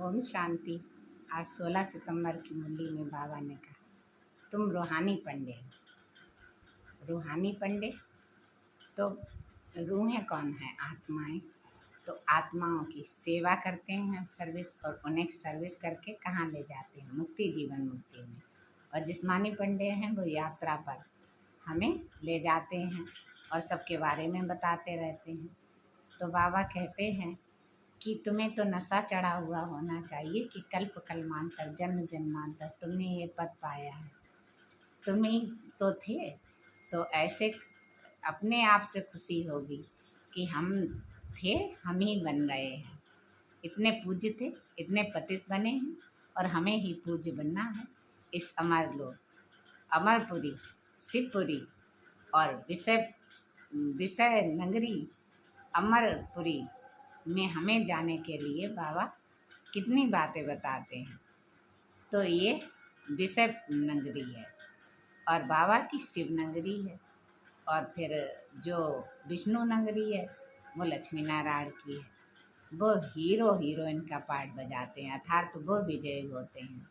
ओम शांति। आज 16 सितंबर की मुरली में बाबा ने कहा तुम रूहानी पंडे हो। रूहानी पंडे तो रूहें कौन है? आत्माएं। तो आत्माओं की सेवा करते हैं सर्विस, और उन्हें सर्विस करके कहाँ ले जाते हैं? मुक्ति, जीवन मुक्ति में। और जिस्मानी पंडे हैं वो यात्रा पर हमें ले जाते हैं और सबके बारे में बताते रहते हैं। तो बाबा कहते हैं कि तुम्हें तो नशा चढ़ा हुआ होना चाहिए कि कल्प कल्मांतर जन्म जन्मांतर तुमने ये पद पाया है। तुम ही तो थे, तो ऐसे अपने आप से खुशी होगी कि हम थे, हम ही बन रहे हैं। इतने पूज्य थे, इतने पतित बने हैं और हमें ही पूज्य बनना है। इस अमर लोक, अमरपुरी, शिवपुरी और विषय नगरी अमरपुरी में हमें जाने के लिए बाबा कितनी बातें बताते हैं। तो ये विषय नगरी है और बाबा की शिव नगरी है, और फिर जो विष्णु नगरी है वो लक्ष्मी नारायण की है। वो हीरो हीरोइन का पार्ट बजाते हैं, अर्थात वो विजयी होते हैं।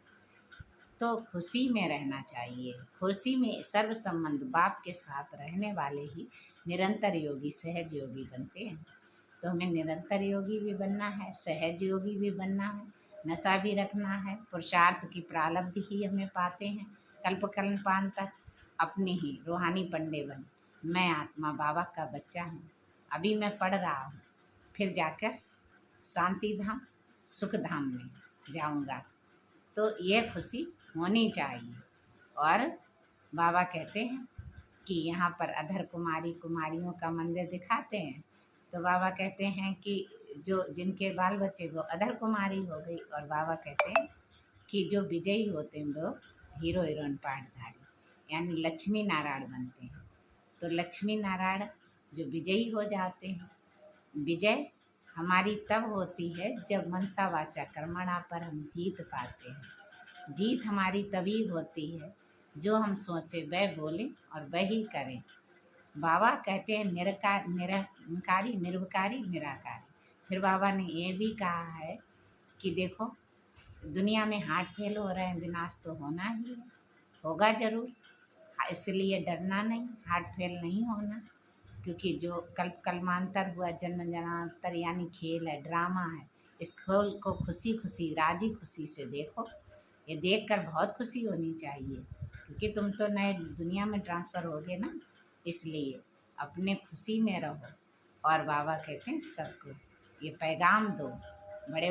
तो खुशी में रहना चाहिए। खुशी में सर्व संबंध बाप के साथ रहने वाले ही निरंतर योगी, सहज योगी बनते हैं। तो हमें निरंतर योगी भी बनना है, सहज योगी भी बनना है, नशा भी रखना है। पुरुषार्थ की प्रारब्ध ही हमें पाते हैं कल्प कल्पांत तक। अपनी ही रूहानी पंडे बन। मैं आत्मा बाबा का बच्चा हूँ, अभी मैं पढ़ रहा हूँ, फिर जाकर शांति धाम सुख धाम में जाऊँगा। तो ये खुशी होनी चाहिए। और बाबा कहते हैं कि यहाँ पर अधर कुमारी कुमारियों का मंदिर दिखाते हैं। तो बाबा कहते हैं कि जो जिनके बाल बच्चे वो अधर कुमारी हो गई, और बाबा कहते हैं कि जो विजयी होते हैं वो हीरो हीरोइन पाठधारी यानी लक्ष्मी नारायण बनते हैं। तो लक्ष्मी नारायण जो विजयी हो जाते हैं। विजय हमारी तब होती है जब मनसा वाचा कर्मणा पर हम जीत पाते हैं। जीत हमारी तभी होती है जो हम सोचें वह बोलें और वही करें। बाबा कहते हैं निरंकारी, निर्विकारी, निराकारी। फिर बाबा ने ये भी कहा है कि देखो दुनिया में हार्ट फेल हो रहे हैं, विनाश तो होना ही है, होगा ज़रूर, इसलिए डरना नहीं, हार्ट फेल नहीं होना। क्योंकि जो कल्प कल्मांतर हुआ, जन्म जन्मांतर यानी खेल है, ड्रामा है। इस खेल को खुशी खुशी, राजी खुशी से देखो। ये देखकर बहुत खुशी होनी चाहिए, क्योंकि तुम तो नए दुनिया में ट्रांसफ़र होगे ना, इसलिए अपने खुशी में रहो। और बाबा कहते हैं सबको ये पैगाम दो, बड़े